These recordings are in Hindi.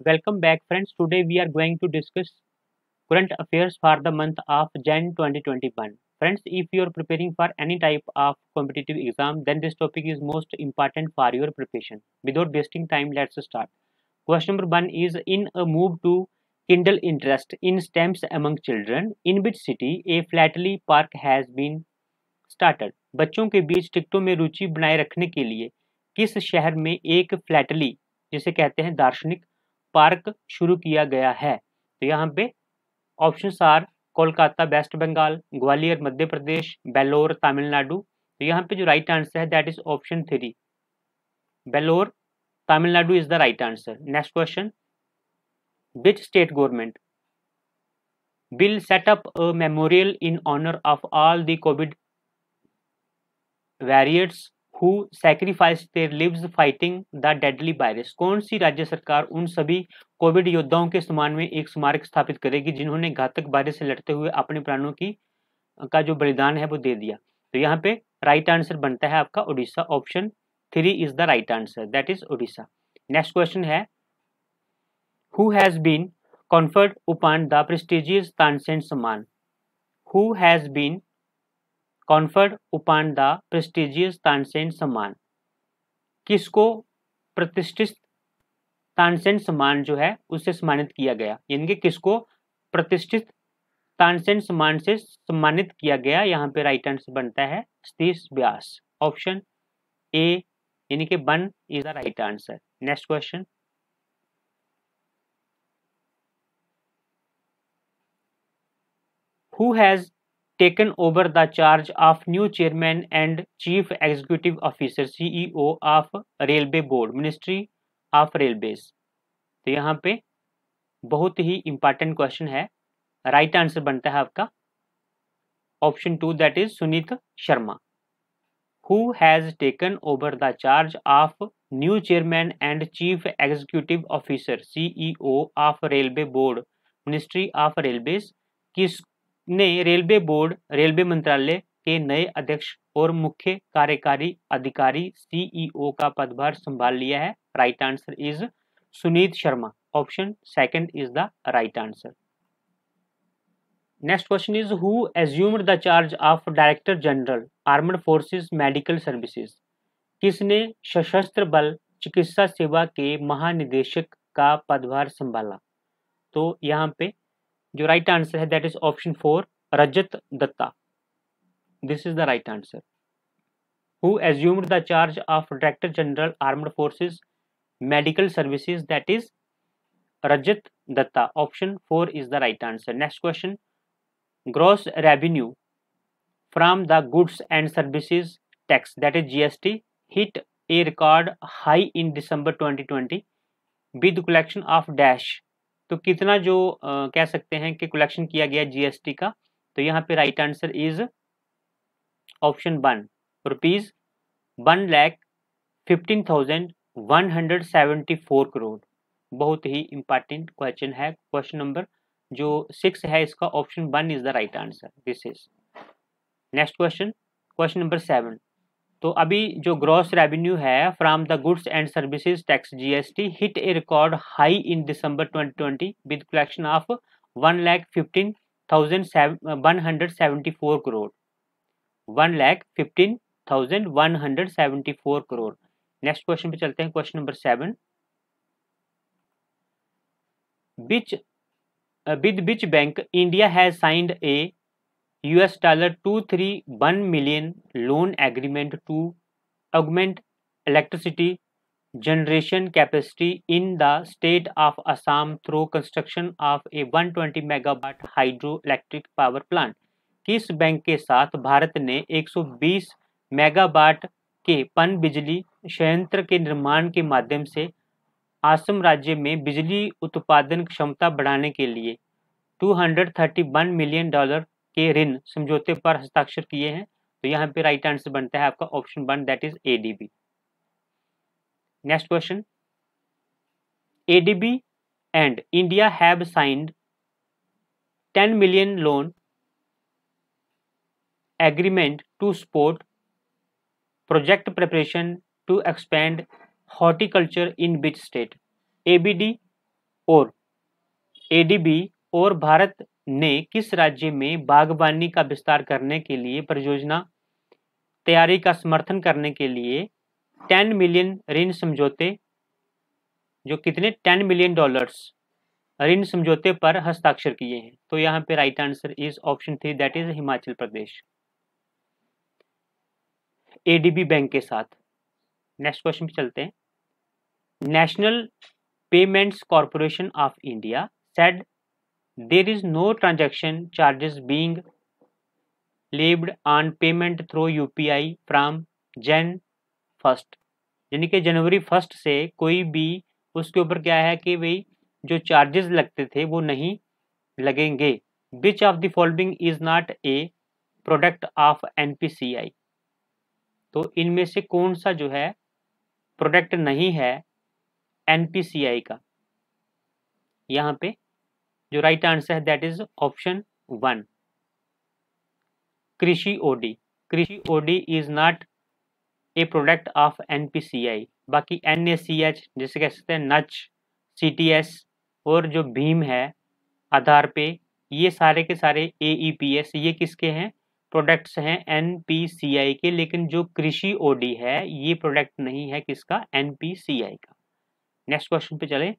Welcome back, friends. Today we are going to discuss current affairs for the month of Jan 2021. Friends, if you are preparing for any type of competitive exam, then this topic is most important for your preparation. Without wasting time, let's start. Question number one is in a move to kindle interest in STEMs among children, in which city a flatly park has been started? बच्चों के बीच टिकटों में रुचि बनाए रखने के लिए किस शहर में एक फ्लैटली जिसे कहते हैं दार्शनिक पार्क शुरू किया गया है? तो यहाँ पे options are Kolkata West Bengal, Gwalior Madhya Pradesh, Vellore Tamil Nadu. तो यहाँ पे जो राइट आंसर है that is option 3, Vellore Tamil Nadu is the right answer. Next question, which state government will set up a memorial in honor of all the COVID warriors who sacrificed their lives fighting the deadly virus? कौन सी राज्य सरकार उन सभी कोविड योद्धाओं के सम्मान में एक स्मारक स्थापित करेगी जिन्होंने घातक वायरस से लड़ते हुए अपने प्राणों की का जो बलिदान है वो दे दिया? तो यहाँ पे राइट आंसर बनता है आपका Orissa. Option 3 is the right answer, that is Orissa. Next question है, who has been conferred upon the prestigious Tansen Samman? Who has been conferred upon the prestigious Tansen Samman? किसको प्रतिष्ठित तानसेन सम्मान जो है उससे सम्मानित किया गया, यानी कि किसको प्रतिष्ठित तानसेन सम्मान से सम्मानित किया गया? यहाँ पे राइट आंसर बनता है सतीश व्यास। ऑप्शन ए यानी कि 1 is the right answer. Next question, who has taken over the charge of new chairman and chief executive officer CEO of railway board ministry of railways? तो यहाँ पे बहुत ही इंपॉर्टेंट क्वेश्चन है, राइट आंसर बनता है आपका option 2 that is Suneet Sharma. Who has taken over the charge of new chairman and chief executive officer CEO of railway board ministry of railways? किसने रेलवे बोर्ड रेलवे मंत्रालय के नए अध्यक्ष और मुख्य कार्यकारी अधिकारी सीईओ का पदभार संभाल लिया है? Right answer is Suneet Sharma. Option 2 is the right answer. Next question is who assumed the charge of director general armed forces medical services? किसने सशस्त्र बल चिकित्सा सेवा के महानिदेशक का पदभार संभाला? तो यहाँ पे जो राइट आंसर है that is option 4, Rajat Dutta. This is the right answer. Who assumed the charge of director general armed forces medical services? That is Rajat Dutta. Option 4 is the right answer. Next question, gross revenue from the goods and services tax that is GST hit a record high in December 2020 with collection of dash। तो कितना जो कह सकते हैं कि कलेक्शन किया गया जीएसटी का? तो यहाँ पे right answer is option 1, rupees 1,15,174 crore. बहुत ही इंपॉर्टेंट क्वेश्चन है। क्वेश्चन नंबर जो 6 है इसका option 1 is the right answer. This is next question, question number 7। तो अभी जो ग्रॉस रेवेन्यू है from the goods and services tax GST hit A record high in December 2020 with collection of 1,15,174 crore. 1,15,174 crore. Next question पे चलते हैं, question number 7। With which bank India has signed A $231 million loan agreement to augment electricity generation capacity in the state of Assam through construction of a 120 megawatt hydroelectric power plant? किस बैंक के साथ भारत ने 120 मेगावाट के पन बिजली संयंत्र के निर्माण के माध्यम से असम राज्य में बिजली उत्पादन क्षमता बढ़ाने के लिए $231 मिलियन के ऋण समझौते पर हस्ताक्षर किए हैं? तो यहाँ पे राइट आंसर बनता है आपका option 1 that is ADB. Next question, ADB and India have signed 10 million loan agreement to support project preparation to expand horticulture in which state? ABD और एडीबी और भारत ने किस राज्य में बागवानी का विस्तार करने के लिए परियोजना तैयारी का समर्थन करने के लिए 10 मिलियन ऋण समझौते, जो कितने $10 मिलियन ऋण समझौते पर हस्ताक्षर किए हैं? तो यहाँ पे right answer is option 3, that is Himachal Pradesh, ADB bank के साथ। नेक्स्ट क्वेश्चन पे चलते हैं। National Payments Corporation of India said there is no transaction charges being levied on payment through UPI from Jan 1, यानी कि जनवरी 1 से कोई भी उसके ऊपर क्या है कि भाई जो चार्जेस लगते थे वो नहीं लगेंगे। Which of the following is not a product of NPCI? तो इनमें से कौन सा जो है प्रोडक्ट नहीं है एनपीसीआई का? यहाँ पे जो राइट आंसर है that is option 1, Krishi OD. Krishi OD is not a product of NPCI. बाकी एनएसीएच जैसे कह सकते हैं, नच, सीटीएस और जो भीम है आधार पे, ये सारे के सारे एईपीएस ये किसके हैं? प्रोडक्ट्स हैं एनपीसीआई के। लेकिन जो कृषि ओडी है ये प्रोडक्ट नहीं है किसका? एनपीसीआई का। नेक्स्ट क्वेश्चन पे चले।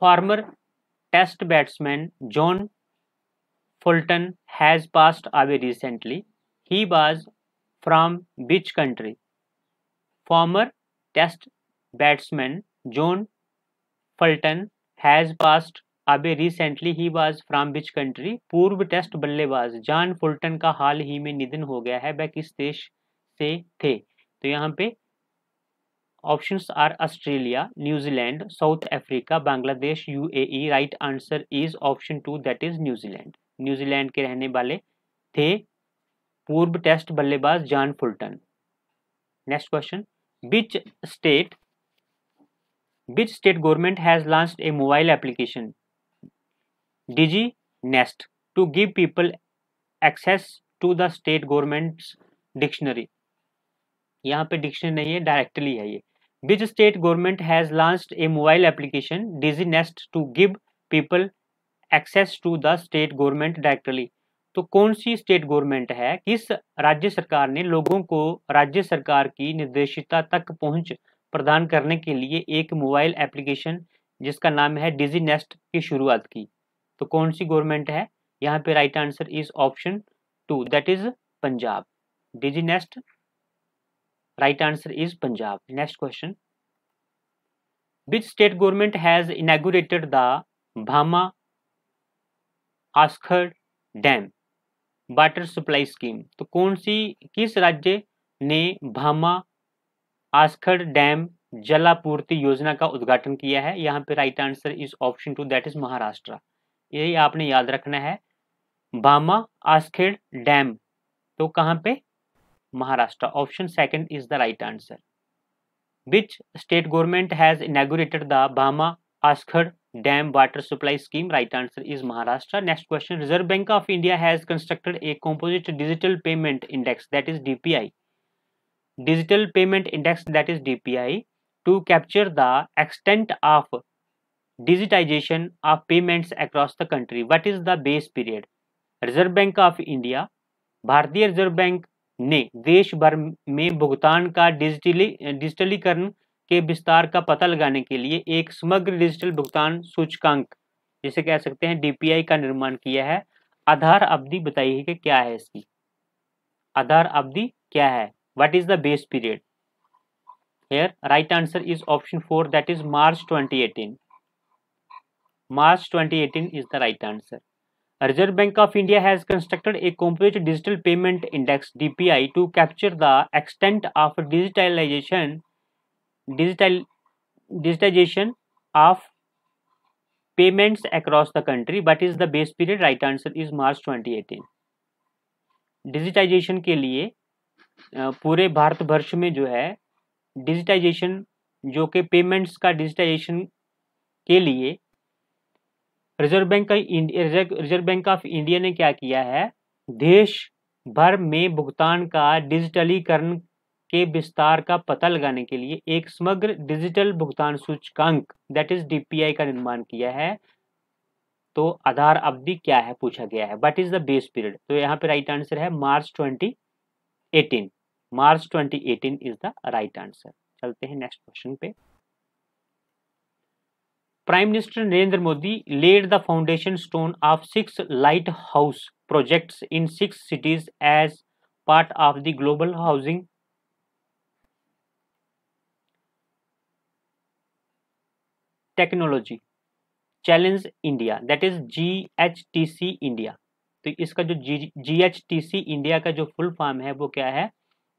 Former test batsman John Fulton has passed away recently, he was from which country? Former test batsman John Fulton has passed away recently, he was from which country? पूर्व टेस्ट बल्लेबाज जॉन फुल्टन का हाल ही में निधन हो गया है, वह किस देश से थे? तो यहाँ पे options are Australia, New Zealand, South Africa, Bangladesh, UAE. Right answer is option 2, that is New Zealand. New Zealand के रहने वाले थे पूर्व टेस्ट बल्लेबाज John Fulton. Next question. Which state government has launched a mobile application Digi Nest to give people access to the state government's dictionary? यहाँ पे डिक्शनरी नहीं है, डायरेक्टली है ये। Which state government has launched a mobile application Digi Nest to give people access to the state government directly? तो कौन सी स्टेट गवर्नमेंट है, किस राज्य सरकार ने लोगों को राज्य सरकार की निर्देशिता तक पहुंच प्रदान करने के लिए एक मोबाइल एप्लीकेशन जिसका नाम है डिजी नेस्ट की शुरुआत की? तो कौन सी गवर्नमेंट है? यहाँ पे right answer is option 2, that is Punjab. Digi Nest right answer is Punjab. Next question. Which state government has inaugurated the Bhama Askhed dam water supply scheme? तो कौन सी, किस राज्य ने भामा आस्खर डैम जलापूर्ति योजना का उद्घाटन किया है? यहाँ पे right answer is option 2, that is Maharashtra. यही आपने याद रखना है, भामा आस्खेड़ डैम तो कहाँ पे? Maharashtra. Option 2 is the right answer. Which state government has inaugurated the Bhama Askhed dam water supply scheme? Right answer is Maharashtra. Next question. Reserve Bank of India has constructed a composite digital payment index that is DPI, digital payment index that is DPI, to capture the extent of digitization of payments across the country. What is the base period? Reserve Bank of India, भारतीय रिजर्व बैंक ने देश भर में भुगतान का डिजिटलीकरण के विस्तार का पता लगाने के लिए एक समग्र डिजिटल भुगतान सूचकांक जिसे कह सकते हैं डीपीआई का निर्माण किया है। आधार अवधि बताइए कि क्या है इसकी? आधार अवधि क्या है? What is the base period? Here right answer is option 4, that is March 2018। March 2018 is the right answer. Reserve Bank of India has constructed a composite digital payment index DPI to capture the extent of digitization of payments across the country. What is the base period? Right answer is March 2018. Digitisation के लिए पूरे भारतवर्ष में जो है डिजिटाइजेशन, जो कि पेमेंट्स का डिजिटाइजेशन के लिए रिजर्व बैंक ऑफ इंडिया ने क्या किया है? देश भर में भुगतान का डिजिटलीकरण के विस्तार का पता लगाने के लिए एक समग्र डिजिटल भुगतान सूचकांक दैट इज डीपीआई का निर्माण किया है। तो आधार अवधि क्या है पूछा गया है, what is the base period. तो यहाँ पे राइट आंसर है मार्च 2018। मार्च 2018 इज द राइट आंसर। चलते हैं नेक्स्ट क्वेश्चन पे। Prime minister Narendra Modi laid the foundation stone of 6 lighthouse projects in 6 cities as part of the global housing technology challenge India, that is GHTC India। तो इसका जो GHTC इंडिया का जो फुल फॉर्म है वो क्या है,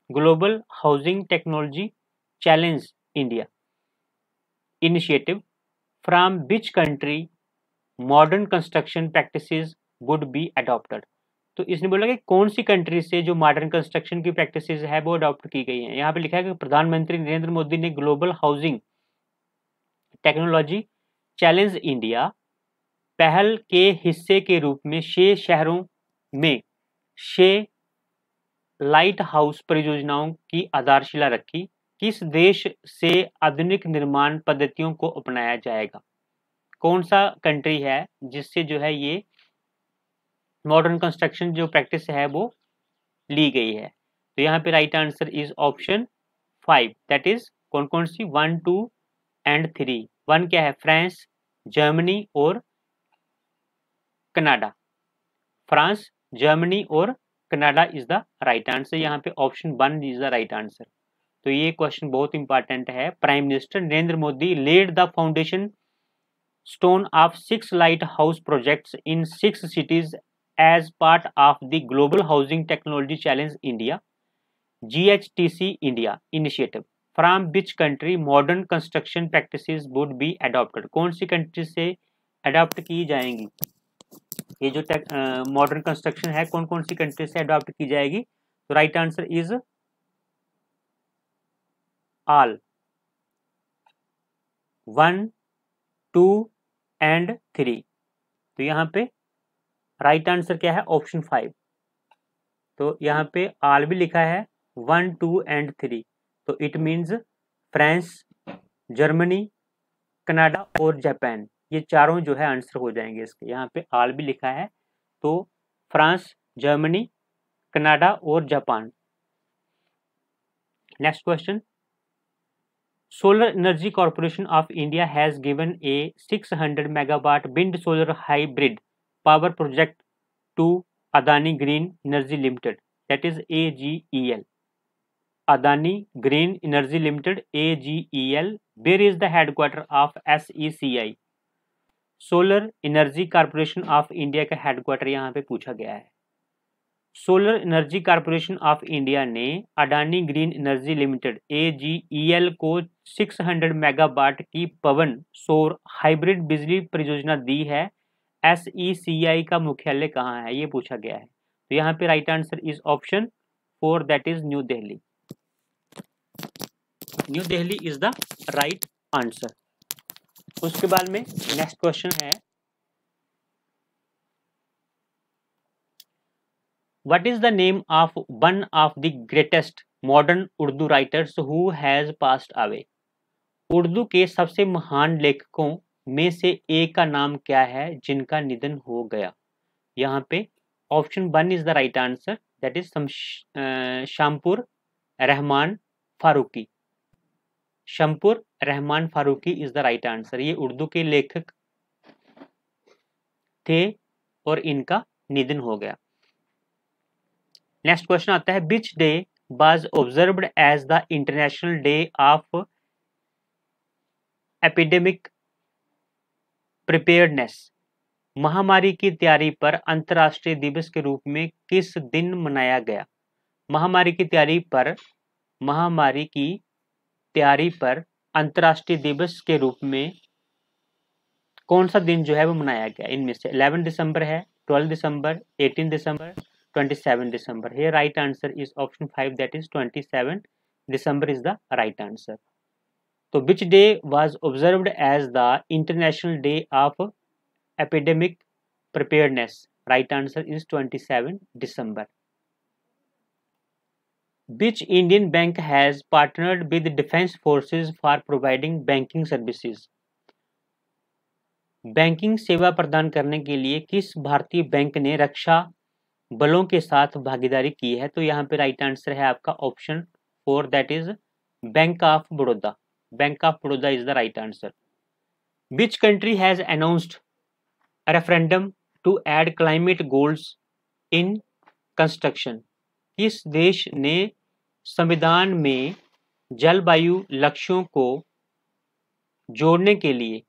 global housing technology challenge India initiative from which country modern construction practices would be adopted. तो इसने बोला कि कौन सी कंट्री से जो मॉडर्न कंस्ट्रक्शन की प्रैक्टिसेस है वो अडॉप्ट की गई हैं। यहाँ पे लिखा है कि प्रधानमंत्री नरेंद्र मोदी ने global housing technology challenge India पहल के हिस्से के रूप में 6 शहरों में 6 लाइट हाउस परियोजनाओं की आधारशिला रखी। किस देश से आधुनिक निर्माण पद्धतियों को अपनाया जाएगा, कौन सा कंट्री है जिससे जो है ये मॉडर्न कंस्ट्रक्शन जो प्रैक्टिस है वो ली गई है। तो यहाँ पे right answer is option 5, that is कौन कौन सी 1, 2 एंड 3। 1 क्या है, फ्रांस, जर्मनी और कनाडा। फ्रांस, जर्मनी और Canada is the right answer. यहाँ पे option 1 is the right answer. तो ये क्वेश्चन बहुत इंपॉर्टेंट है। Prime minister Narendra Modi laid the foundation stone of 6 light house projects in 6 cities as part of the global housing technology challenge India GHTC India initiative from which country modern construction practices would be adopted. कौन सी कंट्री से अडॉप्ट की जाएंगी ये जो मॉडर्न कंस्ट्रक्शन है, कौन कौन सी कंट्री से अडॉप्ट की जाएगी। तो right answer is all 1, 2 and 3। तो यहाँ पे राइट आंसर क्या है, ऑप्शन 5। तो यहाँ पे ऑल भी लिखा है 1, 2 एंड 3। तो it means France, Germany, Canada और जापान, ये चारों जो है आंसर हो जाएंगे इसके। यहाँ पे ऑल भी लिखा है तो फ्रांस, जर्मनी, कनाडा और जापान। Next question, Solar Energy Corporation of India has given a 600 megawatt wind solar hybrid power project to Adani Green Energy Limited, that is AGEL। Adani Green Energy Limited AGEL, where is the headquarter of SECI। Solar Energy Corporation of India का हेडक्वार्टर यहाँ पे पूछा गया है। Solar Energy Corporation of India ने Adani Green Energy Limited AGEL को 600 मेगावाट की पवन सौर हाइब्रिड बिजली परियोजना दी है। SECI का मुख्यालय कहाँ है ये पूछा गया है। तो यहाँ पे right answer is option 4, that is new Delhi. New Delhi is the right answer. उसके बाद में नेक्स्ट क्वेश्चन है, what is the name of one of the greatest modern Urdu writers who has passed away. Urdu के सबसे महान लेखकों में से एक का नाम क्या है जिनका निधन हो गया। यहाँ पे option 1 is the right answer, that is Shamsur Rahman Faruqi. Shamsur Rahman Faruqi is the right answer. ये उर्दू के लेखक थे और इनका निधन हो गया। नेक्स्ट क्वेश्चन आता है, which day was observed as the international day of epidemic preparedness. महामारी की तैयारी पर अंतर्राष्ट्रीय दिवस के रूप में किस दिन मनाया गया। महामारी की तैयारी पर अंतर्राष्ट्रीय दिवस के रूप में कौन सा दिन जो है वो मनाया गया। इनमें से 11 दिसंबर है, 12 दिसंबर, 18 दिसंबर, 27 दिसंबर। here right answer is option 5, that is 27 December is the right answer। तो which day was observed as the international day of epidemic preparedness, right answer is 27 December। Which Indian bank has partnered with defense forces for providing banking services? Banking सेवा प्रदान करने के लिए किस भारतीय बैंक ने रक्षा बलों के साथ भागीदारी की है? तो यहाँ पे राइट आंसर है आपका option 4, that is bank of Baroda. Bank of Baroda is the right answer. Which country has announced referendum to add climate goals in construction? किस देश ने संविधान में जलवायु लक्ष्यों को जोड़ने के लिए,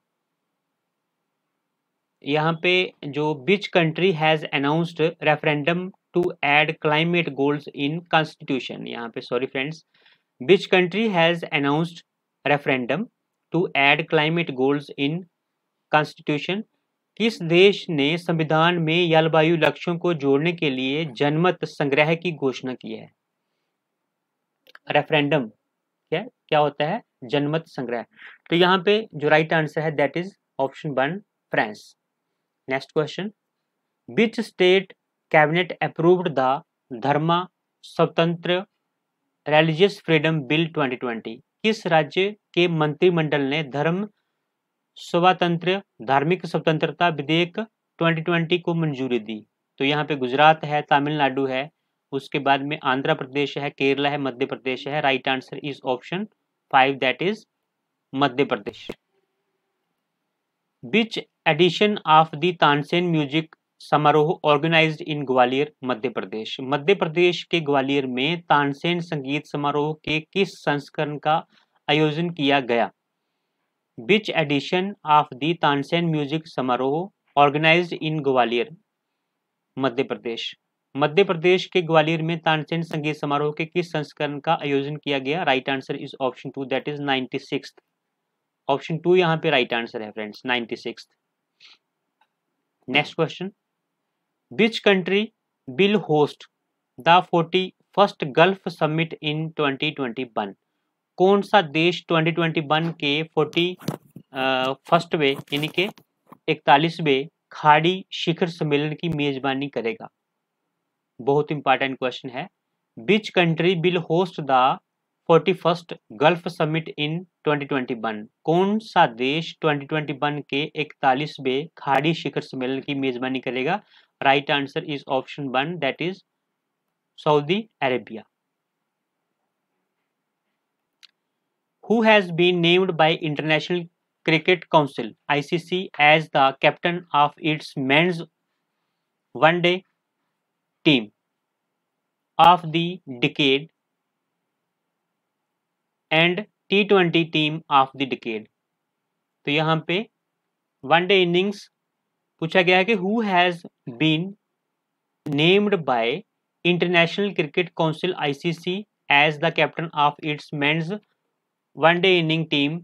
यहाँ पे जो which country has announced referendum to add climate goals in constitution, यहाँ पे sorry friends, which country has announced referendum to add climate goals in constitution? किस देश ने संविधान में जलवायु लक्ष्यों को जोड़ने के लिए जनमत संग्रह की घोषणा की है? रेफरेंडम क्या होता है? जनमत संग्रह. तो यहाँ पे जो राइट आंसर है that is option 1, France. Next question. Which state cabinet approved the धर्म स्वतंत्र रिलीजियस फ्रीडम बिल 2020? किस राज्य के मंत्रिमंडल ने धर्म स्वतंत्र धार्मिक स्वतंत्रता विधेयक 2020 को मंजूरी दी? तो यहाँ पे गुजरात है, तमिलनाडु है, उसके बाद में आंध्र प्रदेश है, केरला है, मध्य प्रदेश है. Right answer is option 5, that is Madhya Pradesh. Which edition of the Tansen music समारोह ऑर्गेनाइज्ड इन ग्वालियर, मध्य प्रदेश? मध्य प्रदेश के ग्वालियर में तानसेन संगीत समारोह के किस संस्करण का आयोजन किया गया? Which edition of the Tansen music समारोह ऑर्गेनाइज्ड इन ग्वालियर, मध्य प्रदेश? मध्य प्रदेश के ग्वालियर में तानसेन संगीत समारोह के किस संस्करण का आयोजन किया गया? Right answer is option 2, that is 96th. Option 2 यहाँ पे राइट आंसर है friends, 96th. Next question. Which country will host the 41st gulf summit in 2021? कौन सा देश 2021 के 41वें यानी के 41वें खाड़ी शिखर सम्मेलन की मेजबानी करेगा? बहुत इंपॉर्टेंट क्वेश्चन है. Which country will host the 41st gulf summit in 2021? कौन सा देश 2021 के 41वें खाड़ी शिखर सम्मेलन की मेजबानी करेगा? Right answer is option 1, that is Saudi Arabia. Who has been named by International Cricket Council (ICC) as the captain of its men's one-day team of the decade and T20 team of the decade? तो यहाँ पे one-day innings पूछा गया है कि who has been named by International Cricket Council (ICC) as the captain of its men's one-day inning team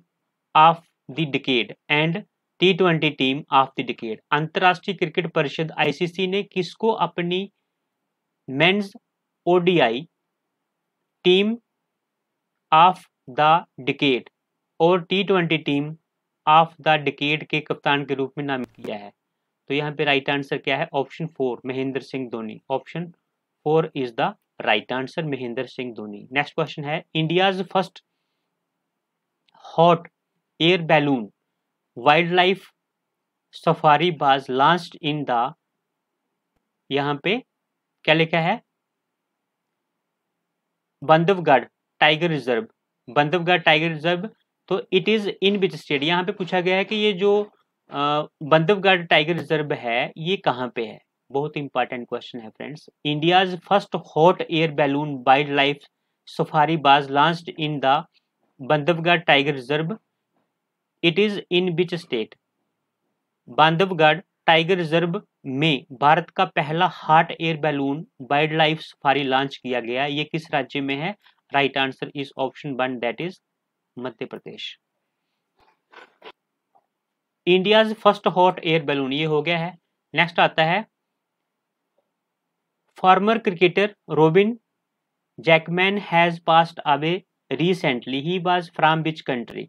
of the decade and T20 team of the decade? अंतरराष्ट्रीय क्रिकेट परिषद आईसीसी ने किसको अपनी men's ODI team of the decade और T20 team of the decade के कप्तान के रूप में नामित किया है? तो यहाँ पे राइट आंसर क्या है? Option 4, Mahendra Singh Dhoni. Option 4 is the right answer, Mahendra Singh Dhoni. Next question है. India's first hot air balloon wildlife safari was launched in the, यहाँ पे क्या लिखा है? Bandhavgarh tiger reserve. Bandhavgarh tiger reserve. तो it is in which state? यहाँ पे पूछा गया है कि ये जो बंधवगढ़ टाइगर रिजर्व है ये कहाँ पे है? बहुत इंपॉर्टेंट क्वेश्चन है friends. India's first hot air balloon wildlife safari was launched in the Bandhavgarh tiger reserve. It is in which state? Bandhavgarh tiger reserve में भारत का पहला hot air balloon wildlife safari launch किया गया. ये किस राज्य में है? Right answer is option 1, that is Madhya Pradesh. India's first hot air balloon ये हो गया है. नेक्स्ट आता है. Farmer cricketer robin Jackman has passed away recently. He was from which country?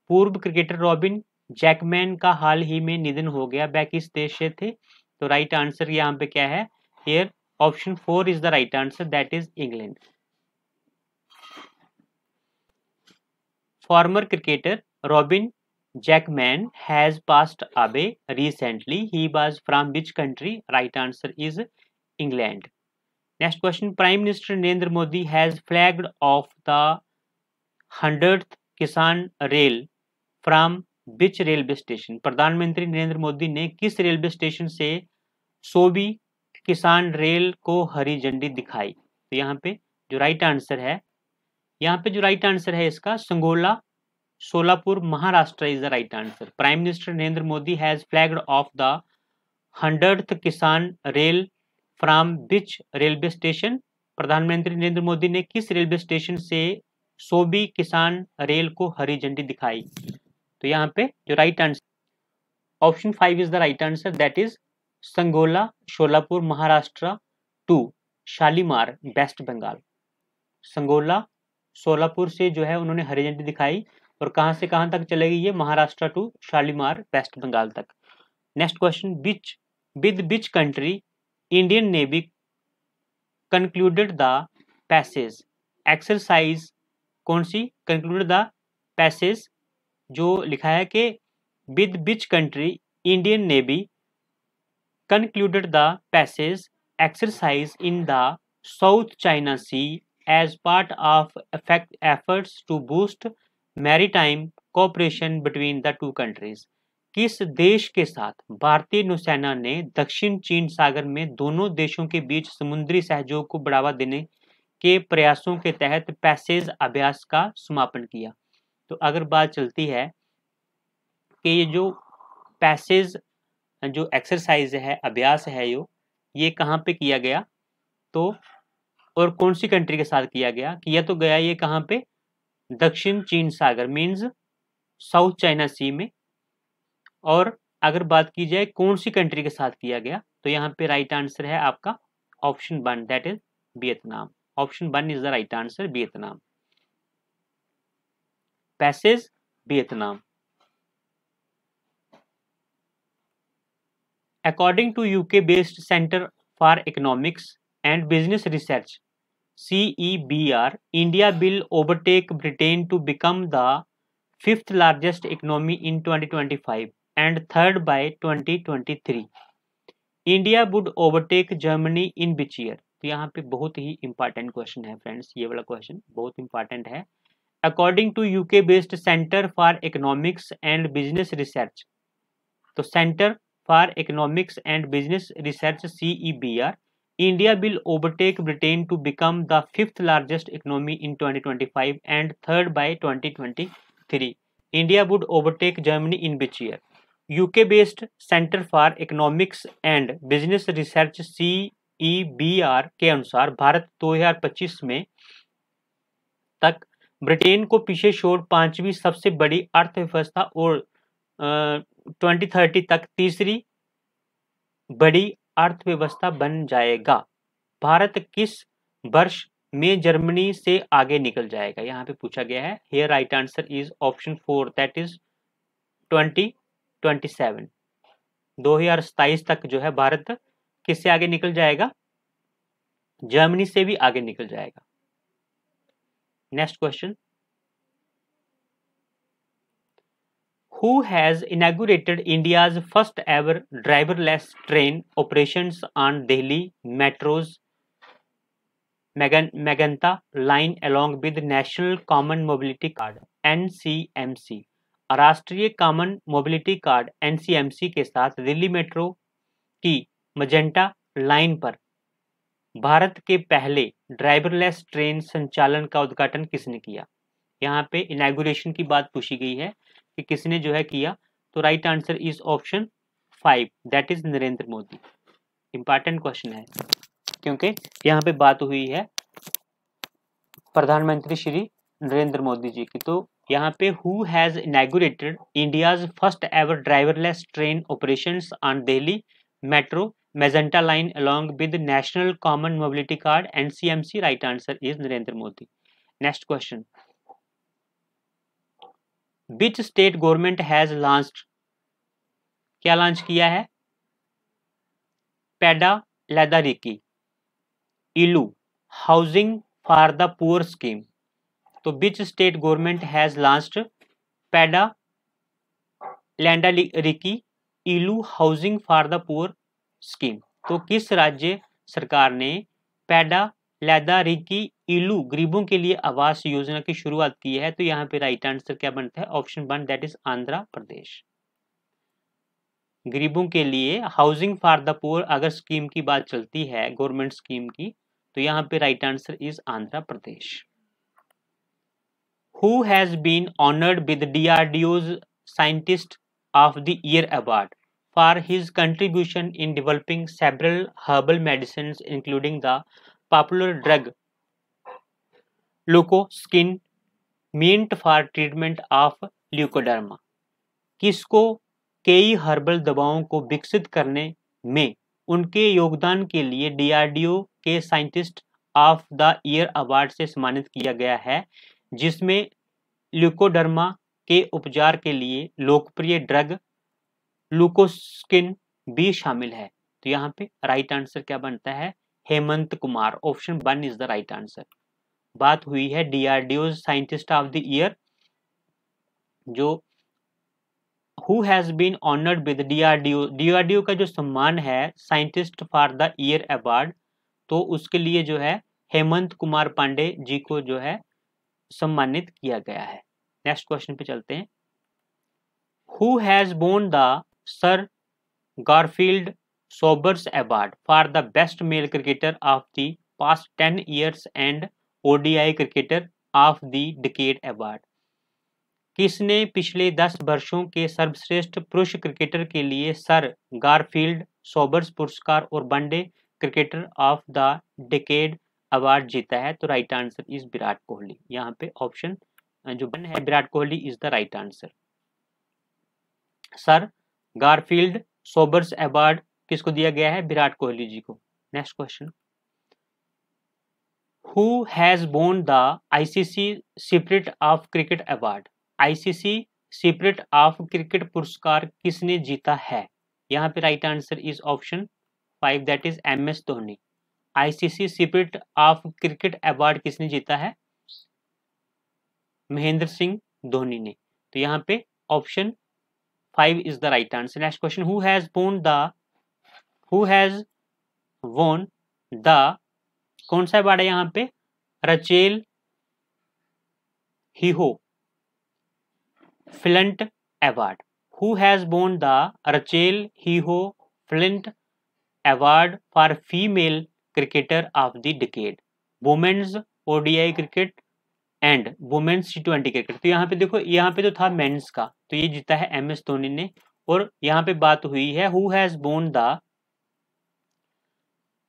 पूर्व क्रिकेटर रॉबिन जैकमैन का हाल ही में निधन हो गया. वह किस देश से थे? तो राइट आंसर यहाँ पे क्या है? Here option 4 is the right answer, that is England. Former cricketer Robin Jackman has passed away recently. He was from which country? Right answer is England. Next question. Prime Minister Narendra Modi has flagged off the 100th Kisan Rail from which railway station? प्रधानमंत्री नरेंद्र मोदी ने किस रेलवे स्टेशन से 100वीं किसान रेल को हरी झंडी दिखाई? तो यहाँ पे जो राइट आंसर है इसका Sangola Solapur Maharashtra is the right answer. Prime minister Narendra Modi has flagged of the 100th किसान rail from which railway station? प्रधानमंत्री नरेंद्र मोदी ने किस रेलवे स्टेशन से 100वीं किसान रेल को हरी झंडी दिखाई? तो यहाँ पे जो right answer option 5 is the right answer, that is Sangola Sholapur Maharashtra to Shalimar West Bengal. Sangola Solapur से जो है उन्होंने हरी झंडी दिखाई और कहां से कहां तक चलेगी ये? महाराष्ट्र टू शालीमार वेस्ट बंगाल तक. Next question. With which country Indian navy concluded the passage exercise? कौन सी? कंक्लूडेड द पैसेज जो लिखा है कि with which country Indian navy concluded the passage exercise in the South China Sea as part of efforts to boost maritime cooperation between the two countries. किस देश के साथ भारतीय नौसेना ने दक्षिण चीन सागर में दोनों देशों के बीच समुद्री सहयोग को बढ़ावा देने के प्रयासों के तहत पैसेज अभ्यास का समापन किया? तो अगर बात चलती है कि ये जो पैसेज जो एक्सरसाइज है, अभ्यास है, ये कहाँ पे किया गया तो और कौन सी कंट्री के साथ किया गया? किया तो गया ये कहाँ पे? दक्षिण चीन सागर मीन्स साउथ चाइना सी में. और अगर बात की जाए कौन सी कंट्री के साथ किया गया तो यहाँ पे राइट आंसर है आपका option 1, that is Vietnam. Option 1 is the right answer, Vietnam. Passage Vietnam. According to UK-based Center for Economics and Business Research (CEBR), India will overtake Britain to become the 5th largest economy in 2025 and 3rd by 2023. India would overtake Germany in which year? तो यहाँ पे बहुत ही इंपॉर्टेंट क्वेश्चन है फ्रेंड्स, ये वाला क्वेश्चन बहुत इंपॉर्टेंट है. According to UK-based Center for Economics and Business Research, तो centre for Economics and Business Research CEBR, India will overtake Britain to become the 5th largest economy in 2025 and 3rd by 2023. India would overtake Germany in which year? UK-based Center for Economics and Business Research CEBR के अनुसार भारत 2025 में तक ब्रिटेन को पीछे छोड़ 5वीं सबसे बड़ी अर्थव्यवस्था और 2030 तक तीसरी बड़ी अर्थव्यवस्था बन जाएगा. भारत किस वर्ष में जर्मनी से आगे निकल जाएगा? यहाँ पे पूछा गया है. Here right answer is option 4, that is 2027. 2027 तक जो है भारत किससे आगे निकल जाएगा? जर्मनी से भी आगे निकल जाएगा. Next question. Who has inaugurated India's first ever driverless train operations on Delhi Metro's Magenta line along with National Common Mobility Card (NCMC)? राष्ट्रीय कॉमन मोबिलिटी कार्ड NCMC के साथ दिल्ली मेट्रो की मजेंटा लाइन पर भारत के पहले ड्राइवरलेस ट्रेन संचालन का उद्घाटन किसने किया? यहाँ पे इनॉग्रेशन की बात पूछी गई है कि किसने जो है किया, तो right answer is option 5, that is Narendra Modi. Important question है क्योंकि यहाँ पे बात हुई है प्रधानमंत्री श्री नरेंद्र मोदी जी की. तो यहाँ पे who has inaugurated India's first ever driverless train operations on Delhi metro magenta line along with national common mobility card NCMC? Right answer is Narendra Modi. Next question. Which state government has launched? क्या लॉन्च किया है? Pedalandariki Illu housing for the poor scheme. तो which state government has launched Pedalandariki Illu housing for the poor scheme. तो किस राज्य सरकार ने पैडा लैदा रिकी इलू गरीबों के लिए आवास योजना की शुरुआत की है? तो यहाँ पे राइट आंसर क्या बनता है? Option 1 that is Andhra Pradesh. गरीबों के लिए हाउसिंग फॉर द पुअर अगर स्कीम की बात चलती है गवर्नमेंट स्कीम की, तो यहाँ पे right answer is Andhra Pradesh. Who has been honored with DRDO's Scientist of the Year award for his contribution in developing several herbal medicines including the popular drug leucoskin mint for treatment of leukoderma? किसको कई हर्बल दवाओं को विकसित करने में उनके योगदान के लिए DRDO के scientist of the year award से सम्मानित किया गया है, जिसमें ल्यूकोडर्मा के उपचार के लिए लोकप्रिय ड्रग लुकोस्किन भी शामिल है? तो यहाँ पे राइट आंसर क्या बनता है? Hemant Kumar. Option 1 is the right answer. बात हुई है DRDO scientist of the year, जो who has been honoured with DRDO का जो सम्मान है scientist for the year award, तो उसके लिए जो है हेमंत कुमार पांडे जी को जो है सम्मानित किया गया है। नेक्स्ट क्वेश्चन पे चलते हैं। Who has won the sir Garfield Sobers award for the best male cricketer of the past 10 years and ODI cricketer of the decade award? किसने पिछले 10 वर्षों के सर्वश्रेष्ठ पुरुष क्रिकेटर के लिए सर गारफील्ड सोबर्स पुरस्कार और one day cricketer of the decade award जीता है? तो right answer is Virat Kohli. यहाँ पे ऑप्शन जो 1 है Virat Kohli is the right answer. Sir Garfield Sobers award किसको दिया गया है? विराट कोहली जी को। Next question. Who has won the ICC spirit of cricket award? ICC spirit of cricket पुरस्कार किसने जीता है? यहाँ पे right answer is option 5 that is MS Dhoni. ICC spirit of cricket award किसने जीता है? महेंद्र सिंह धोनी ने। तो यहाँ पे option 5 is the right answer. Next question. Who has won the कौन सा अवार्ड है यहाँ पे? Rachael Heyhoe Flint award. Who has won the Rachael Heyhoe Flint award for female cricketer of the decade, women's ODI cricket and women's T20 cricket? तो यहाँ पे देखो, यहाँ पे तो था मेंस का, तो ये जीता है MS धोनी ने। और यहाँ पे बात हुई है who has won the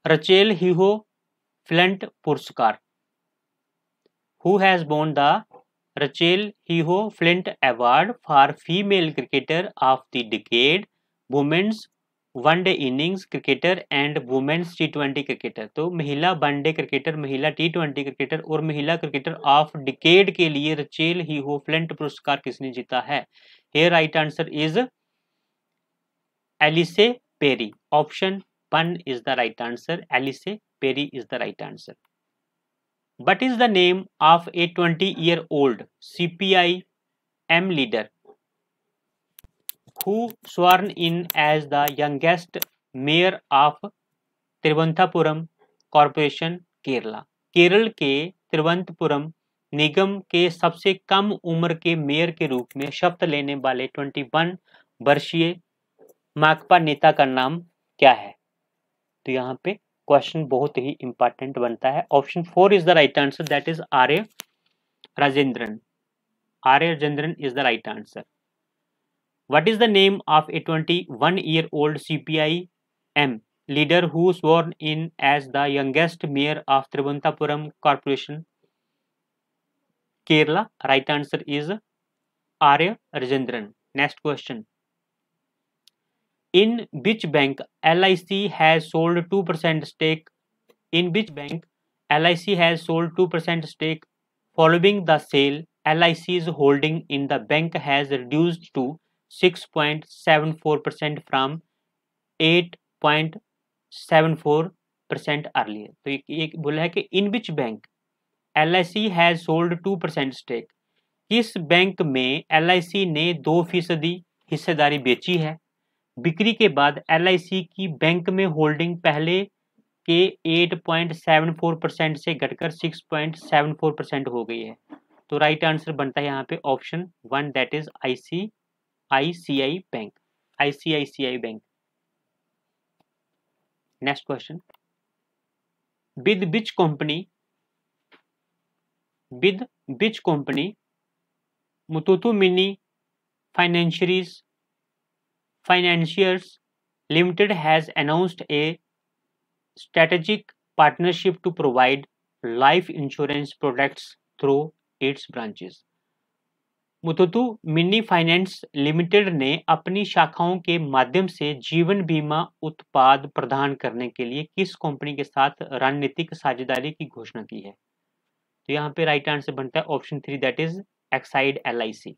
Rachael Heyhoe Flint पुरस्कार। Who has won the Rachael Heyhoe Flint award for female cricketer of the decade, women's one day innings cricketer and women's T20 cricketer? तो महिला वनडे क्रिकेटर, महिला T20 क्रिकेटर और महिला क्रिकेटर ऑफ डिकेड के लिए रचेल हीहो फ्लिंट पुरस्कार किसने जीता है? Here right answer is Ellyse Perry. Option 1 is the right answer. Alice Perry is the right answer. What is the name of a 20-year-old CPI-M leader who sworn in as the youngest mayor of Thiruvananthapuram corporation Kerala? Kerala के तिरुवनंतपुरम निगम के सबसे कम उम्र के मेयर के रूप में शपथ लेने वाले 21 वर्षीय माकपा नेता का नाम क्या है? तो यहाँ पे क्वेश्चन बहुत ही इंपॉर्टेंट बनता है। Option 4 is the right answer that is Arya Rajendran. Arya Rajendran is the right answer. What is the name of A 21-year-old CPI-M leader who sworn in as the youngest mayor of Thiruvananthapuram Corporation Kerala? Right answer is Arya Rajendran. Next question. In which bank LIC has sold 2% stake? In which bank LIC has sold 2% stake? Following the sale, LIC's holding in the bank has reduced to 6.74% from 8.74% earlier. तो ये बोला है कि in which bank LIC has sold 2% stake. किस बैंक में LIC ने 2% हिस्सेदारी बेची है? बिक्री के बाद LIC की बैंक में होल्डिंग पहले के 8.74% से घटकर 6.74% हो गई है। तो राइट आंसर बनता है यहाँ पे option 1, that is ICICI bank. ICICI bank. Next question, with which company Muthoot mini financiers limited has announced A strategic partnership to provide life insurance products through its branches। Muthoot mini finance limited ने अपनी शाखाओं के माध्यम से जीवन बीमा उत्पाद प्रदान करने के लिए किस कंपनी के साथ रणनीतिक साझेदारी की घोषणा की है? तो यहाँ पे राइट आंसर बनता है option 3, that is Exide LIC।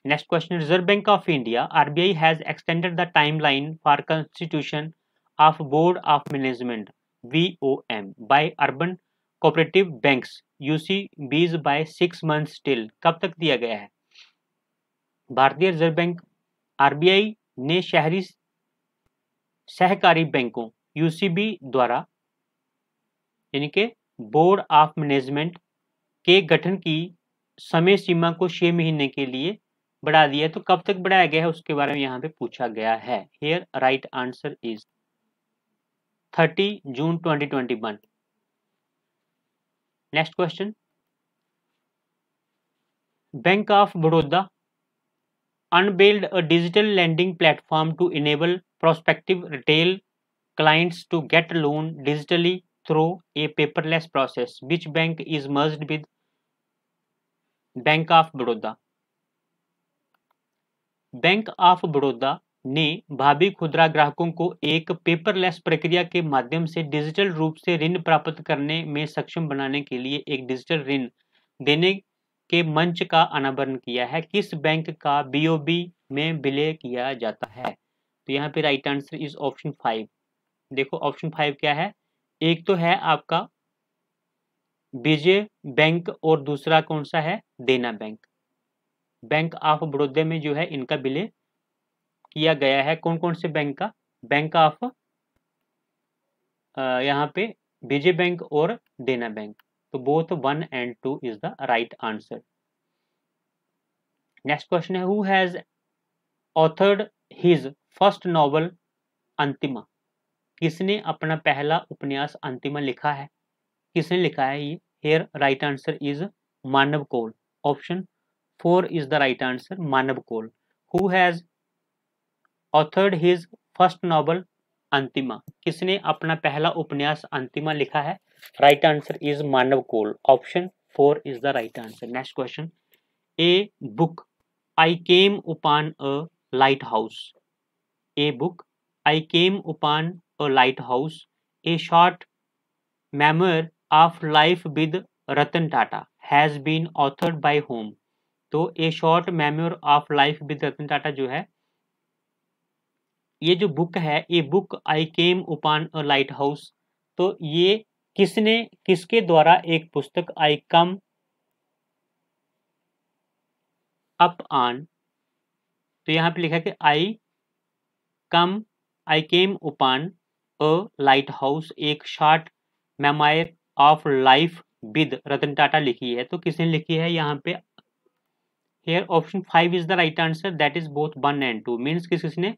Next question, Reserve Bank of India RBI has extended the timeline for constitution of Board of Management BOM by Urban Cooperative Banks UCBs by 6 months till। कब तक दिया गया है? भारतीय रिजर्व बैंक RBI ने शहरी सहकारी बैंकों UCB द्वारा यानी कि बोर्ड ऑफ मैनेजमेंट के गठन की समय सीमा को 6 महीने के लिए बढ़ा दिया है। तो कब तक बढ़ाया गया है उसके बारे में यहाँ पे पूछा गया है। Here right answer is 30 June 2021। Next question, bank of Baroda unveiled a digital lending platform to enable prospective retail clients to get a loan digitally through a paperless process। Which bank is merged with Bank of Baroda? Bank of Baroda ने भावी खुदरा ग्राहकों को एक पेपरलेस प्रक्रिया के माध्यम से डिजिटल रूप से ऋण प्राप्त करने में सक्षम बनाने के लिए एक डिजिटल ऋण देने के मंच का अनावरण किया है। किस बैंक का BOB में विलय किया जाता है? तो यहाँ पे राइट आंसर इज ऑप्शन 5। देखो ऑप्शन 5 क्या है, एक तो है आपका विजय बैंक और दूसरा कौन सा है, देना बैंक। बैंक ऑफ बड़ौदा में जो है इनका विलय किया गया है। कौन कौन से बैंक का? बैंक ऑफ यहाँ पे विजय बैंक और देना बैंक। तो both 1 and 2 is the right answer. Next question है, who has authored his first novel Antima? किसने अपना पहला उपन्यास अंतिमा लिखा है? किसने लिखा है ये? Here right answer is Manav Kaul. Option 4 is the right answer, Manav Kaul. Who has authored his first novel Antima? किसने अपना पहला उपन्यास अंतिमा लिखा है? Right answer is Manav Kaul. Option 4 is the right answer. Next question, a book I came upon a lighthouse। A book I came upon a lighthouse, a short memoir of life with Ratan Tata has been authored by whom? तो a short memoir of life with Ratan Tata जो है, ये जो बुक है, ये book I came upon a lighthouse, तो ये किसने, किसके द्वारा एक पुस्तक आई कम अप ऑन, तो यहाँ पे लिखा है कि I came upon a lighthouse, एक short memoir of life with Ratan Tata लिखी है। तो किसने लिखी है यहाँ पे? Here option 5 is the right answer, that is both 1 and 2। Means किसने,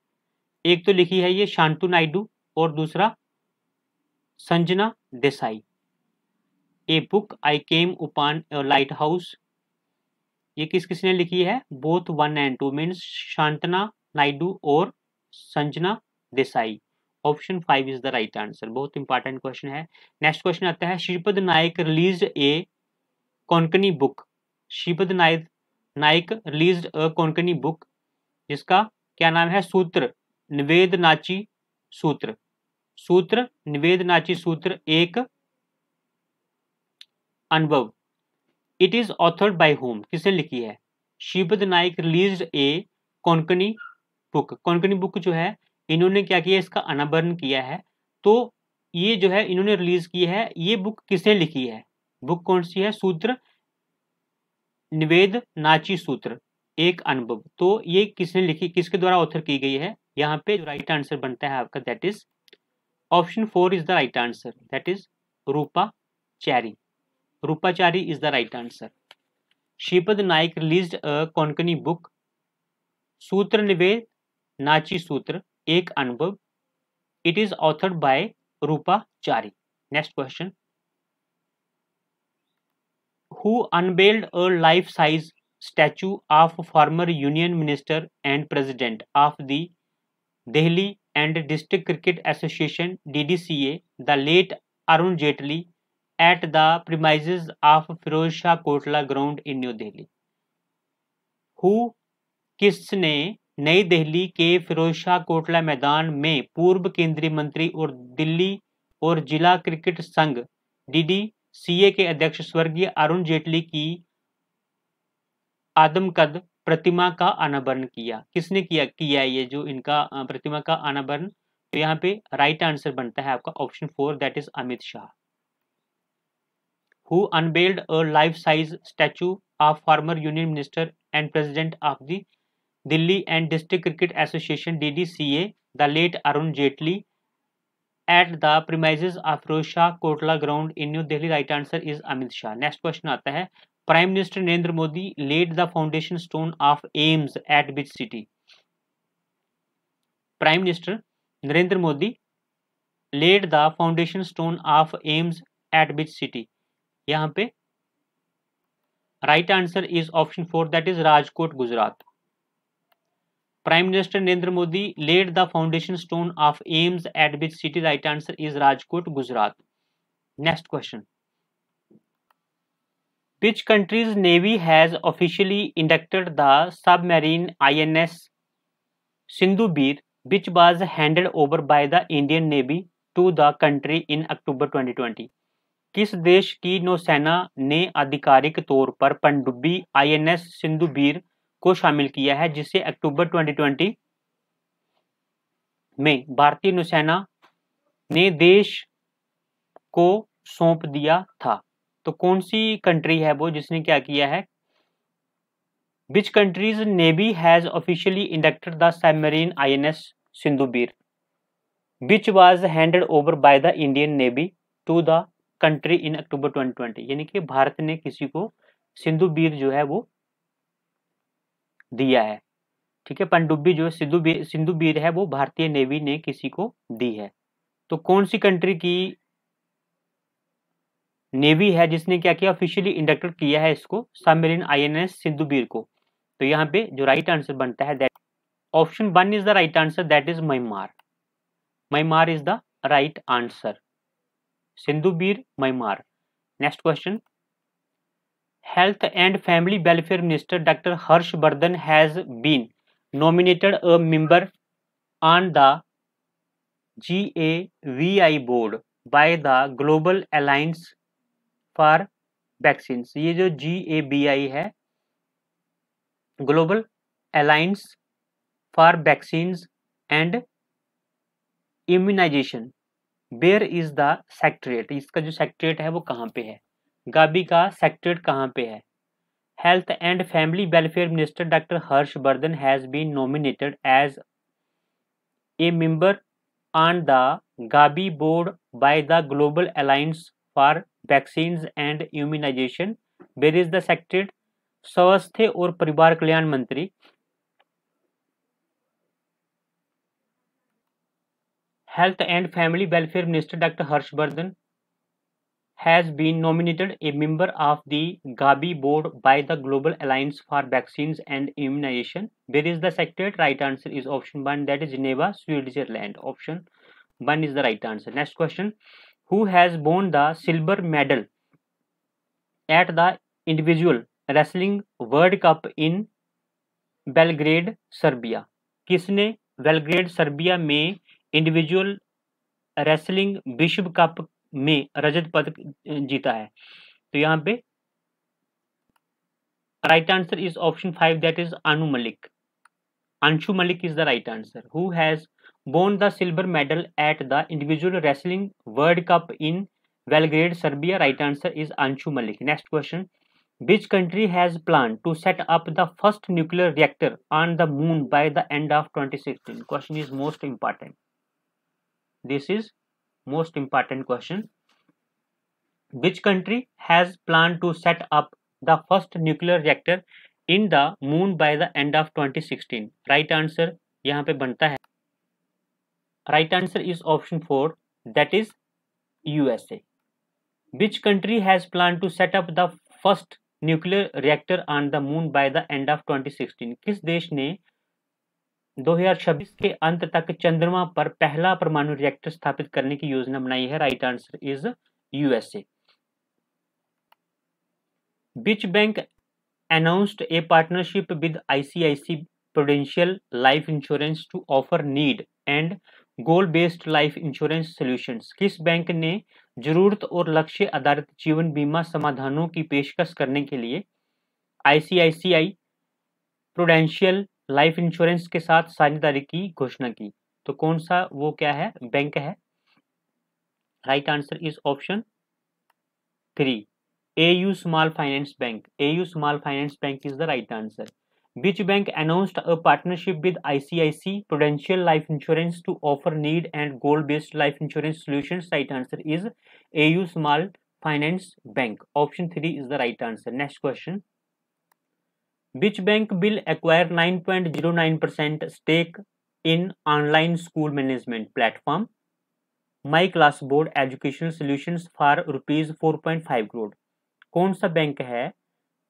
एक तो लिखी है ये शांतु नायडू और दूसरा Sanjana Desai. A book I came upon a lighthouse, ये किसने लिखी है? Both 1 and 2 means Shantanu Naidu और Sanjana Desai. Option 5 is the right answer. बहुत इंपॉर्टेंट क्वेश्चन है। नेक्स्ट क्वेश्चन आता है, Shripad Naik release a Konkani book. Shripad Naik release a Konkani book, जिसका क्या नाम है? सूत्र निवेदनाची सूत्र। सूत्र निवेदनाची Sutra Ek Anubhav. It is authored by whom, किसने लिखी है? Shripad Naik release a Konkani book. Konkani book जो है इन्होंने क्या किया, इसका अनावरण किया है। तो ये जो है इन्होंने रिलीज की है, ये बुक किसने लिखी है? बुक कौन सी है? सूत्र निवेद नाची सूत्र एक अनुभव। तो ये किसने लिखी, किसके द्वारा ऑथर की गई है? यहाँ पे जो राइट आंसर बनता है आपका that is option 4 is the right answer, that is Rupachari. Rupachari is the right answer. Shripad Naik released a Konkani book Sutra Nivedanachi Sutra Ek Anubhav. It is authored by Rupachari. Next question, who unveiled a life-size statue of former Union Minister and President of the Delhi and District Cricket Association (DDCA), the late Arun Jaitley, at the premises of Firoz Shah Kotla Ground in New Delhi? Who किसने नई दिल्ली के फिरोज शाह कोटला मैदान में पूर्व केंद्रीय मंत्री और दिल्ली और जिला क्रिकेट संघ DDCA के अध्यक्ष स्वर्गीय अरुण जेटली की आदमकद प्रतिमा का अनावरण किया? किसने किया ये जो इनका प्रतिमा का अनावरण? तो यहाँ पे राइट आंसर बनता है आपका option 4 that is Amit Shah. Who unveiled a life-size statue of former Union Minister and President of the Delhi and District Cricket Association (DDCA), the late Arun Jaitley, at the premises of Firoz Shah Kotla Ground in New Delhi? Right answer is Amit Shah. Next question आता है, Prime Minister Narendra Modi laid the foundation stone of AIIMS at which city? Prime Minister Narendra Modi laid the foundation stone of AIIMS at which city? यहाँ पे right answer is option 4 that is Rajkot Gujarat. Prime minister Narendra Modi laid the foundation stone of AIIMS at which city? Right answer is Rajkot Gujarat. Next question, which country's navy has officially inducted the submarine INS Sindhuvir which was handed over by the Indian navy to the country in October 2020? किस देश की नौसेना ने आधिकारिक तौर पर पनडुब्बी INS सिंधुबीर को शामिल किया है, जिसे अक्टूबर 2020 में भारतीय नौसेना ने देश को सौंप दिया था? तो कौन सी कंट्री है वो जिसने क्या किया है? Which country's navy has officially inducted the submarine INS Sindhuvir which was handed over by the Indian navy to the country in October 2020? यानी कि भारत ने किसी को सिंधुबीर जो है वो दिया है। ठीक है, पनडुब्बी जो सिंधुबीर है वो भारतीय नेवी ने किसी को दी है। तो कौन सी कंट्री की नेवी है जिसने क्या किया, ऑफिशियली इंडक्टेड किया है इसको सबमरीन INS सिंधुबीर को? तो यहाँ पे जो राइट आंसर बनता है that option 1 is the right answer, that is Myanmar. Myanmar is the right answer, Sindhuvir Myanmar. Next question, health and family welfare minister doctor Harshvardhan has been nominated a member on the GAVI board by the Global Alliance for Vaccines। ये जो GAVI है, Global Alliance for Vaccines and Immunization, where is the secretariat? इसका जो सेक्रेटरेट है वो कहाँ पे है? गाबी का सेक्रेटरेट कहाँ पे है? Health and family welfare minister doctor Harshvardhan has been nominated as a member on the गाबी board by the global alliance for vaccines and immunisation, where is the secretariat? स्वास्थ्य और परिवार कल्याण मंत्री Health and Family Welfare Minister Dr. Harshvardhan has been nominated a member of the Gavi board by the Global Alliance for Vaccines and Immunization. Where is the secretary? Right answer is option 1, that is Geneva, Switzerland. Option 1 is the right answer. Next question, who has won the silver medal at the individual wrestling World Cup in Belgrade, Serbia? किसने बेलग्रेड सर्बिया में इंडिविजुअल रेसलिंग विश्व कप में रजत पदक जीता है? तो यहाँ पे right answer is option 5, that is Anu Malik. Anshu Malik is the right answer. Who has won the silver medal at the individual wrestling World Cup in Belgrade, Serbia. Right answer is Anshu Malik. Next question. Which country has planned to set up the first nuclear reactor on the moon by the end of 2016? Question is most important. This is most important question. Which country has planned to set up the first nuclear reactor in the moon by the end of 2016? Right answer यहाँ पे बनता है. Right answer is option 4, that is USA. Which country has planned to set up the first nuclear reactor on the moon by the end of 2016? किस देश ने 2026 के अंत तक चंद्रमा पर पहला परमाणु रिएक्टर स्थापित करने की योजना बनाई है? Right answer is USA. Which bank announced a partnership with ICICI Prudential Life Insurance to offer need and goal-based life insurance solutions? किस बैंक ने जरूरत और लक्ष्य आधारित जीवन बीमा समाधानों की पेशकश करने के लिए ICICI Prudential लाइफ इंश्योरेंस के साथ साझेदारी की घोषणा की? तो कौन सा वो क्या है बैंक है? Right answer is option 3, AU Small Finance Bank. AU Small Finance Bank is the right answer. Which bank announced a partnership with ICICI Prudential Life Insurance to offer need and goal-based life insurance solutions? Right answer is AU Small Finance Bank. Option 3 is the right answer. Next question. Which bank will acquire 9.09% stake in online school management platform My Class Board Educational Solutions for rupees 4.5 crore? कौन सा बैंक है?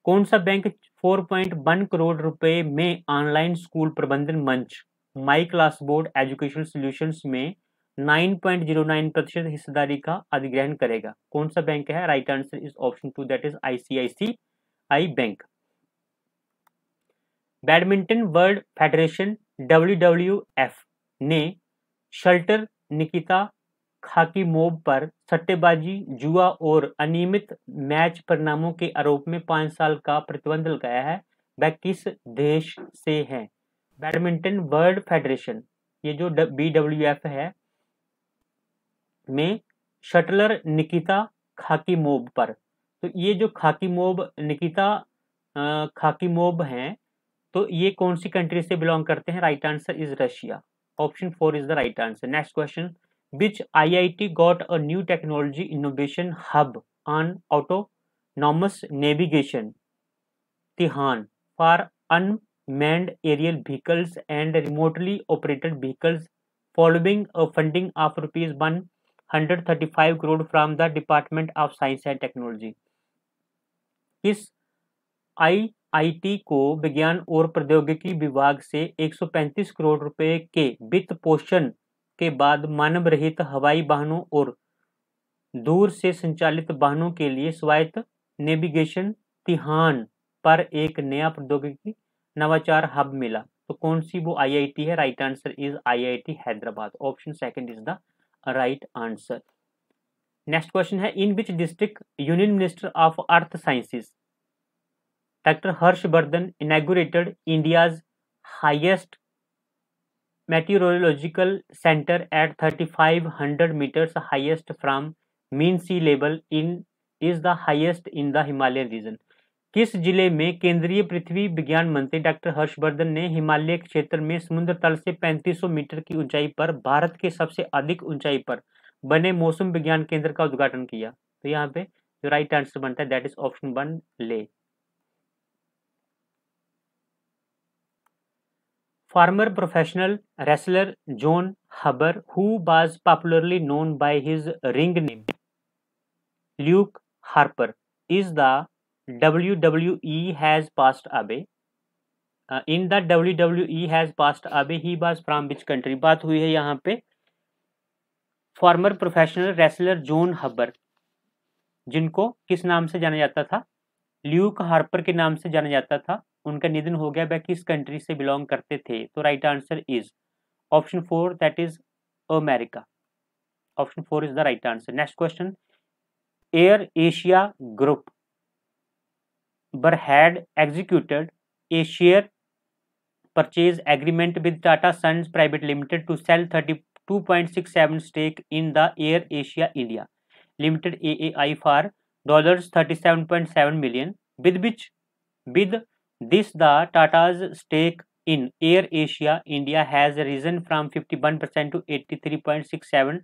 कौन सा बैंक 4.1 करोड़ रुपए में ऑनलाइन स्कूल प्रबंधन मंच my class board educational solutions में 9.09% हिस्सेदारी का अधिग्रहण करेगा? कौन सा बैंक है? Right answer is option 2, that is ICICI bank. Badminton world federation WWF ने शल्टर निकिता खाकीमोव पर सट्टेबाजी, जुआ और अनियमित मैच परिणामों के आरोप में 5 साल का प्रतिबंध लगाया है. वह किस देश से है? बैडमिंटन वर्ल्ड फेडरेशन, ये जो BWF है, में शटलर निकिता खाकीमोव पर, तो ये जो निकिता खाकीमोव हैं, तो ये कौन सी कंट्री से बिलोंग करते हैं? Right answer is Russia. Option 4 is the right answer. Next question. Which IIT got a new technology innovation hub on autonomous navigation Tihan for unmanned aerial vehicles and remotely operated vehicles following a funding of rupees 135 crore from the Department of Science and Technology? किस IIT को विज्ञान और प्रौद्योगिकी विभाग से 135 करोड़ रुपए के वित्त पोषण के बाद मानव रहित हवाई वाहनों और दूर से संचालित वाहनों के लिए स्वायत्त नेविगेशन तिहान पर एक नया प्रौद्योगिकी नवाचार हब मिला? तो कौन सी वो IIT है? Right answer is IIT Hyderabad. Option 2 is the right answer. Next question है. In which district union minister of earth sciences doctor Harshvardhan inaugurated India's highest meteorological center at 3500 meters highest from mean sea level is the highest in the Himalayan region? किस जिले में केंद्रीय पृथ्वी विज्ञान मंत्री डॉक्टर हर्षवर्धन ने हिमालय क्षेत्र में समुद्र तल से 3500 मीटर की ऊंचाई पर भारत के सबसे अधिक ऊंचाई पर बने मौसम विज्ञान केंद्र का उद्घाटन किया? तो यहाँ पे जो राइट आंसर बनता है दैट इज ऑप्शन 1, ले. Former professional wrestler John Huber, who was popularly known by his ring name Luke Harper, is the WWE has passed away. In the WWE has passed away, he was from which country? बात हुई है यहाँ पे फॉर्मर प्रोफेशनल रेसलर जॉन हबर, जिनको किस नाम से जाना जाता था? ल्यूक हार्पर के नाम से जाना जाता था. उनका निधन हो गया. वह किस कंट्री से बिलोंग करते थे? तो right answer is option 4, that is America. Option 4 is the right answer. Next question. Air Asia group Berhad executed a share purchase agreement with Tata sons private limited to sell 32.67 stake in the Air Asia India. Limited AAI for $37.7 million. With this, the Tata's stake in Air Asia India has risen from 51% to 83.67%.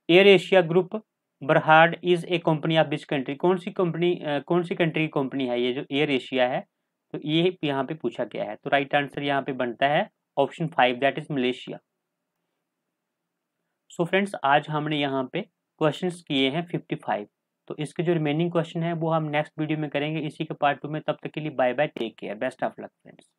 Air Asia group Berhad is a company of which country? कौन सी कंट्री की कंपनी है ये जो एयर एशिया है? तो ये यहाँ पे पूछा गया है। तो राइट आंसर यहाँ पे बनता है option 5, that is Malaysia. So friends, आज हमने यहाँ पे क्वेश्चंस किए हैं 55। तो इसके जो रिमेनिंग क्वेश्चन है वो हम नेक्स्ट वीडियो में करेंगे इसी के पार्ट 2 में। तब तक के लिए bye bye, take care, best of luck friends.